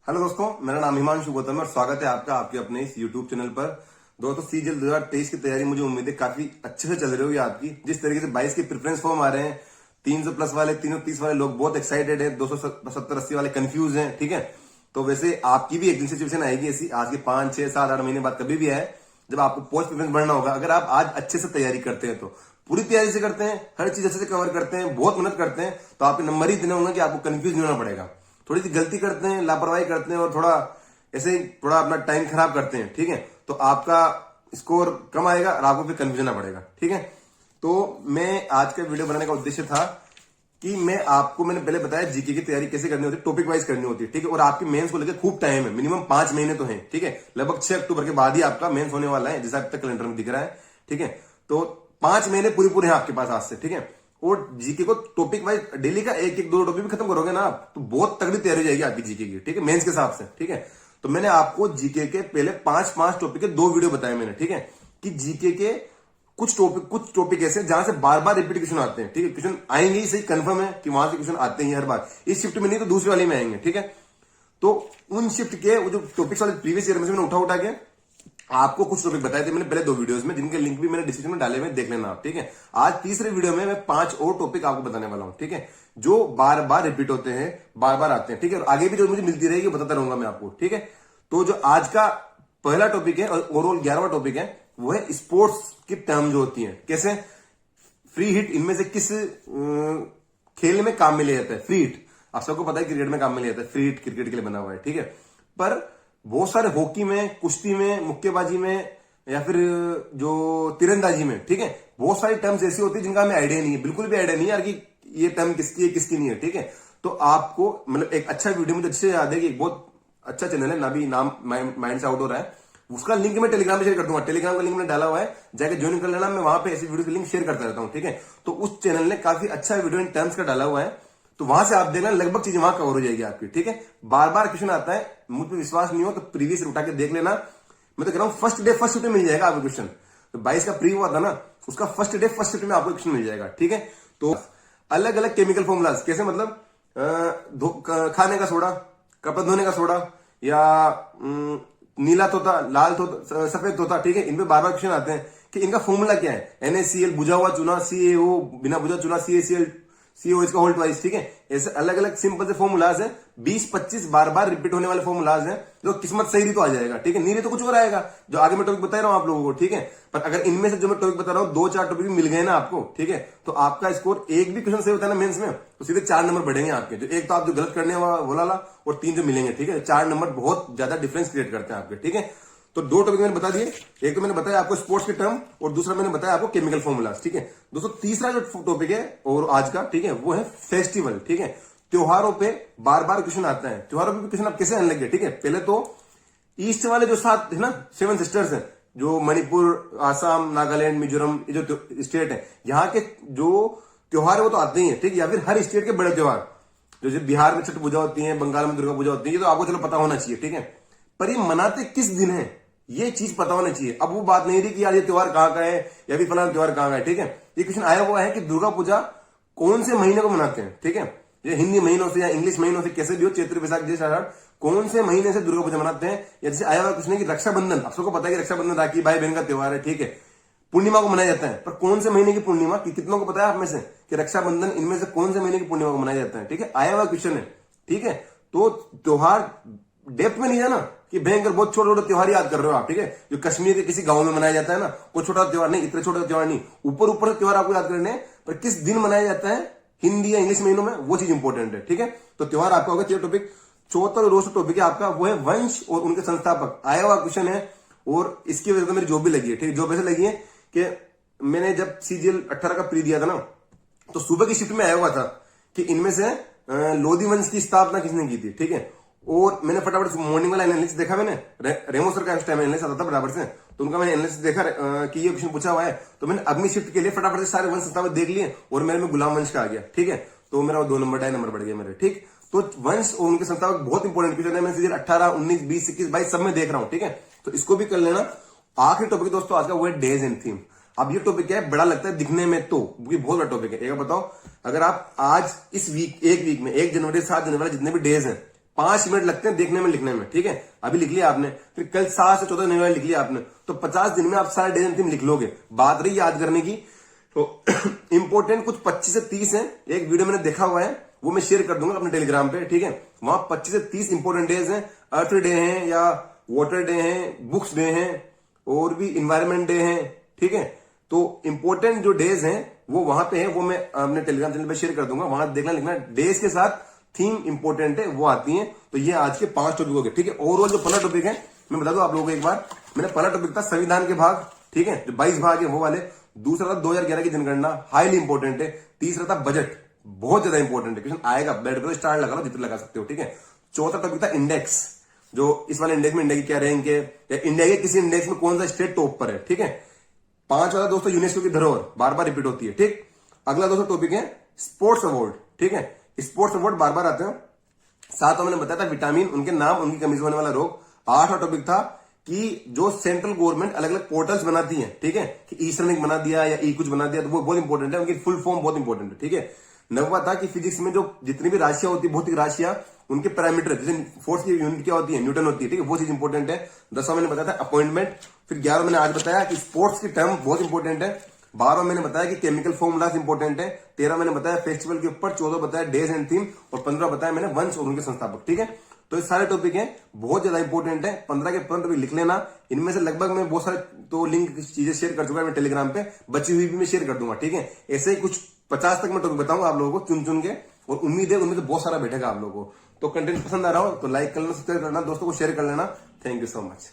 Hello दोस्तों, मेरा नाम हिमांशु गौतम है और स्वागत है आपका आपके अपने इस यूट्यूब चैनल पर। दोस्तों, सीजीएल 2023 की तैयारी मुझे उम्मीद है काफी अच्छे से चल रही होगी आपकी। जिस तरीके से 22 के प्रेफरेंस फॉर्म आ रहे हैं, 300 प्लस वाले, 330 वाले लोग बहुत एक्साइटेड है, 270-80 वाले कंफ्यूज हैं। ठीक है, तो वैसे आपकी भी एक दिन सिचुएशन आएगी ऐसी, आज के 5, 6, 7, 8 महीने बाद कभी भी आए, जब आपको पोस्ट प्रेफरेंस बढ़ना होगा। अगर आप आज अच्छे से तैयारी करते हैं, तो पूरी तैयारी से करते हैं, हर चीज अच्छे से कवर करते हैं, बहुत मेहनत करते हैं, तो आपके नंबर ही इतने होंगे कि आपको कंफ्यूज नहीं होना पड़ेगा। थोड़ी सी गलती करते हैं, लापरवाही करते हैं और थोड़ा ऐसे ही थोड़ा अपना टाइम खराब करते हैं, ठीक है, तो आपका स्कोर कम आएगा और आपको फिर कंफ्यूजन ना पड़ेगा। ठीक है, तो मैं आज का वीडियो बनाने का उद्देश्य था कि मैंने पहले बताया जीके की तैयारी कैसे करनी होती है, टॉपिक वाइज करनी होती है। ठीक है, और आपकी मेंस को लेकर खूब टाइम है, मिनिमम 5 महीने तो है। ठीक है, लगभग 6 अक्टूबर के बाद ही आपका मेंस होने वाला है, जैसा अब तक कैलेंडर में दिख रहा है। ठीक है, तो 5 महीने पूरे हैं आपके पास आज से। ठीक है, और जीके को टॉपिक वाइज डेली का एक एक दो टॉपिक भी खत्म करोगे ना आप, तो बहुत तगड़ी तैयारी हो जाएगी आपकी जीके की। ठीक है, मेंस के हिसाब से। ठीक है, तो मैंने आपको जीके के पहले 5 टॉपिक के 2 वीडियो बताए मैंने। ठीक है, कि जीके के कुछ टॉपिक ऐसे जहां से बार बार रिपीट क्वेश्चन आते हैं। ठीक है, क्वेश्चन आएंगे ही, सही कंफर्म है कि वहां से क्वेश्चन आते हैं हर बार। इस शिफ्ट में नहीं तो दूसरे वाले में आएंगे। ठीक है, तो उन शिफ्ट के वो जो टॉपिक्स वाले प्रीवियस ईयर में से मैंने उठा के आपको कुछ टॉपिक बताए थे मैंने पहले 2 वीडियोस में, जिनके लिंक भी मैंने डिस्क्रिप्शन में डाले हुए, देख लेना आप। ठीक है, आज तीसरे वीडियो में मैं 5 और टॉपिक आपको बताने वाला हूं। ठीक है, जो बार बार रिपीट होते हैं, बार बार आते हैं। ठीक है, और आगे भी जो मुझे मिलती रहेगी बताता रहूंगा मैं आपको। ठीक है, तो जो आज का पहला टॉपिक है और ओवरऑल 11वां टॉपिक है, वो है स्पोर्ट्स की टर्म जो होती है, कैसे फ्री हिट, इनमें से किस खेल में काम में लिया जाता है। फ्री हिट आप सबको पता है क्रिकेट में काम में लिया जाता है, फ्री हिट क्रिकेट के लिए बना हुआ है। ठीक है, पर बहुत सारे हॉकी में, कुश्ती में, मुक्केबाजी में, या फिर जो तीरंदाजी में, ठीक है, बहुत सारी टर्म्स ऐसी होती है जिनका हमें आइडिया नहीं है, बिल्कुल भी आइडिया नहीं है यार कि ये टर्म किसकी है किसकी नहीं है। ठीक है, तो आपको मतलब एक अच्छा वीडियो मुझे अच्छे से याद है कि एक बहुत अच्छा चैनल है, नाभी नाम माइंड से आउट हो रहा है, उसका लिंक मैं टेलीग्राम में शेयर कर दूंगा। टेलीग्राम का लिंक मैंने डाला हुआ है, जाकर ज्वाइन कर लेना। मैं वहां पे ऐसी वीडियो का लिंक शेयर करता रहता हूं। ठीक है, तो उस चैनल ने काफी अच्छा वीडियो इन टर्म्स का डाला हुआ है, तो वहां से आप देखना, लगभग चीजें वहां कवर हो जाएगी आपकी। ठीक है, बार बार क्वेश्चन आता है, मुझ पर विश्वास नहीं हो तो प्रीवियस उठा के देख लेना। मैं तो कह रहा हूं फर्स्ट डे फर्स्ट शिफ्ट में मिल जाएगा आपको क्वेश्चन। तो 22 का प्री हुआ था ना, उसका फर्स्ट डे फर्स्ट शिफ्ट में आपको क्वेश्चन मिल जाएगा। ठीक है, तो अलग अलग केमिकल फॉर्मूलाज, कैसे मतलब खाने का सोडा, कपड़े धोने का सोडा, या नीला तोता, लाल तोता, सफेद तोता। ठीक है, इन पे बार बार क्वेश्चन आते हैं कि इनका फॉर्मूला क्या है। NaCl बुझा हुआ चूना, CaO बिना बुझा चूना, CaCl, CO इसका होल ट्वाइस। ठीक है, ऐसे अलग अलग सिंपल से फॉर्मूलाज है, 20-25 बार बार रिपीट होने वाले फॉर्मूलाज हैं, जो किस्मत सही रही तो आ जाएगा। ठीक है, नहीं रही तो कुछ और आएगा, जो आगे मैं टॉपिक बता रहा हूं आप लोगों को। ठीक है, पर अगर इनमें से जो मैं टॉपिक बता रहा हूं 2-4 टॉपिक मिल गए ना आपको, ठीक है, तो आपका स्कोर एक भी क्वेश्चन सही होता है ना मेंस में, तो सीधे 4 नंबर बढ़ेंगे आपके। जो एक तो आप जो गलत करने वाला और 3 जो मिलेंगे। ठीक है, 4 नंबर बहुत ज्यादा डिफरेंस क्रिएट करते हैं आपके। ठीक है, तो 2 टॉपिक मैंने बता दिए, एक तो मैंने बताया आपको स्पोर्ट्स के टर्म, और दूसरा मैंने बताया आपको केमिकल फॉर्मूलाज। ठीक है दोस्तों, तीसरा जो टॉपिक है और आज का, ठीक है, वो है फेस्टिवल। ठीक है, त्योहारों पे बार बार क्वेश्चन आता है, त्योहारों पे क्वेश्चन आप कैसे आने लगे। ठीक है, पहले तो ईस्ट वाले जो 7 है ना, 7 सिस्टर्स है, जो मणिपुर, आसाम, नागालैंड, मिजोरम, ये जो स्टेट है, यहाँ के जो त्योहार है वो तो आते ही है। ठीक है, या फिर हर स्टेट के बड़े त्योहार, जो बिहार में छठ पूजा होती है, बंगाल में दुर्गा पूजा होती है, ये तो आपको चलो पता होना चाहिए। ठीक है, पर ये मनाते किस दिन है ये चीज पता होना चाहिए। अब वो बात नहीं रही कि यार ये त्योहार कहाँ का है या फिर फलाना त्योहार कहाँ का है। ठीक है, ये क्वेश्चन आया हुआ है कि दुर्गा पूजा कौन से महीने को मनाते हैं। ठीक है, ये हिंदी महीनों से या इंग्लिश महीनों से कैसे भी हो, चैत्र वैशाख जैसे आषाढ़, कौन से महीने से दुर्गा पूजा मनाते हैं। या जैसे आया हुआ क्वेश्चन है कि रक्षाबंधन, आप सबको पता है कि रक्षाबंधन राखी भाई बहन का त्योहार है। ठीक है, पूर्णिमा को मनाया जाता है, पर कौन से महीने की पूर्णिमा, कि कितनों को पता है आप में से कि रक्षाबंधन इनमें से कौन से महीने की पूर्णिमा को मनाया जाता है। ठीक है, आया हुआ क्वेश्चन है। ठीक है, तो त्योहार डेप्थ में नहीं जाना कि भयंकर बहुत छोटे छोटे त्योहार याद कर रहे हो आप। ठीक है, जो कश्मीर के किसी गांव में मनाया जाता है ना, कोई छोटा त्योहार नहीं, इतने छोटे त्योहार नहीं, ऊपर ऊपर त्योहार आपको याद करने हैं, पर किस दिन मनाया जाता है हिंदी या इंग्लिश महीनों में, वो चीज इंपॉर्टेंट है। ठीक है, तो त्योहार आपका होगा 3 टॉपिक। चौथा जो रोस्ट टॉपिक है आपका, वो है वंश और उनके संस्थापक। आया हुआ क्वेश्चन है, और इसकी वजह से मेरी जॉब भी लगी है। ठीक है, जॉब ऐसे लगी है कि मैंने जब CGL 18 का प्री दिया था ना, तो सुबह की शिफ्ट में आया हुआ था कि इनमें से लोधी वंश की स्थापना किसने की थी। ठीक है, और मैंने फटाफट मॉर्निंग वाला एनालिसिस देखा, मैंने रेमो सर का उस टाइम एनालिसिस आता था बराबर से, तो उनका मैंने एनालिसिस देखा कि ये क्वेश्चन पूछा हुआ है, तो मैंने अगली शिफ्ट के लिए फटाफट से सारे वंश संस्थापक देख लिए, और मेरे में गुलाम वंश का आ गया। ठीक है, तो मेरा 2 नंबर 2.5 नंबर बढ़ गया मेरे। ठीक, तो वंश और उनके संस्थापक बहुत इंपॉर्टेंट क्वेश्चन है, मैं सीधे 18, 19, 20, 21, 22 सब में देख रहा हूं। ठीक है, तो इसको भी कर लेना। आखिरी टॉपिक दोस्तों आज का, वो है डेज एंड थीम। अब ये टॉपिक क्या है, बड़ा लगता है दिखने में, तो बहुत बड़ा टॉपिक है। एक बताओ, अगर आप आज इस वीक, एक वीक में 1 जनवरी से 7 जनवरी जितने भी डेज हैं, 5 मिनट लगते हैं देखने में लिखने में, ठीक है। अभी लिख लिया आपने, फिर कल 7 से 14 नवंबर लिख लिया आपने, तो 50 दिन में आप सारा डेज एंड थीम लिख लोगे। बात रही याद करने की, तो इंपॉर्टेंट कुछ 25 से 30 है। एक वीडियो मैंने देखा हुआ है, वो मैं शेयर कर दूंगा अपने टेलीग्राम पे, ठीक है। वहां 25 से 30 इंपॉर्टेंट डेज हैं। अर्थ डे है या वाटर डे है, बुक्स डे है और भी इन्वायरमेंट डे है, ठीक है। तो इंपॉर्टेंट जो डेज हैं वो वहां पे है, वो मैं अपने टेलीग्राम चैनल पे शेयर कर दूंगा। वहां देखना लिखना, डेज के साथ थीम इंपॉर्टेंट है वो आती है। तो ये आज के 5 टॉपिक हो गए, ठीक है। ओवरऑल जो 15 टॉपिक है मैं बता दूं आप लोगों को एक बार। मैंने पहला टॉपिक था संविधान के भाग, ठीक है, जो 22 भाग है वो वाले। दूसरा था 2011 की जनगणना, हाईली इंपॉर्टेंट है। तीसरा था बजट, बहुत ज्यादा इंपॉर्टेंट है, क्वेश्चन आएगा, बेड पर स्टार लगा लो जितने लगा सकते हो, ठीक है। चौथा टॉपिक था इंडेक्स, जो इस वाले इंडेक्स में इंडिया की क्या रैंक है, या इंडिया के किसी इंडेक्स में कौन सा स्टेट टॉप पर है, ठीक है। 5 वाला दोस्तों यूनेस्को की धरोहर, बार बार रिपीट होती है, ठीक। अगला दोस्तों टॉपिक है स्पोर्ट्स अवार्ड, ठीक है। स्पोर्ट्स अवार्ड बार बार आते हैं। 7वां मैंने बताया था विटामिन, उनके नाम, उनकी कमी से होने वाला रोग। 8वां टॉपिक था कि जो सेंट्रल गवर्नमेंट अलग अलग पोर्टल्स बनाती है, ठीक है, कि ई श्रमिक बना दिया या ई कुछ बना दिया, तो वो बहुत इंपॉर्टेंट है, उनकी फुल फॉर्म बहुत इंपॉर्टेंट है, ठीक है। 9वां था कि फिजिक्स में जो जितनी भी राशियां होती है, भौतिक राशियां, उनके पैरामीटर, जैसे फोर्स की यूनिट क्या होती है, न्यूटन होती है, ठीक है, वो चीज इंपॉर्टेंट है। 10वां मैंने बताया था अपॉइंटमेंट। फिर 11वां मैंने आज बताया कि स्पोर्ट्स की टर्म बहुत इंपॉर्टेंट है। 12वां मैंने बताया कि केमिकल फॉर्मूलाज इंपॉर्टेंट है। 13वां मैंने बताया फेस्टिवल के ऊपर। 14वां बताया डेज एंड थीम। और 15वां बताया मैंने वंश और उनके संस्थापक, ठीक है। तो ये सारे टॉपिक हैं, बहुत ज्यादा इंपॉर्टेंट है। 15 के 15 टॉपिक लिख लेना। इनमें से लगभग मैं बहुत सारे तो लिंक चीजें शेयर कर चुका है मैं टेलीग्राम पे, बची हुई भी मैं शेयर कर दूंगा, ठीक है। ऐसे ही कुछ 50 तक मैं टॉपिक बताऊंगा आप लोगों को चुन चुन के, और उम्मीद है उनमें से बहुत सारा बैठेगा आप लोगों को। तो कंटेंट पसंद आ रहा हो तो लाइक कर लेना, सब्सक्राइब करना, दोस्तों को शेयर कर लेना। Thank you so much.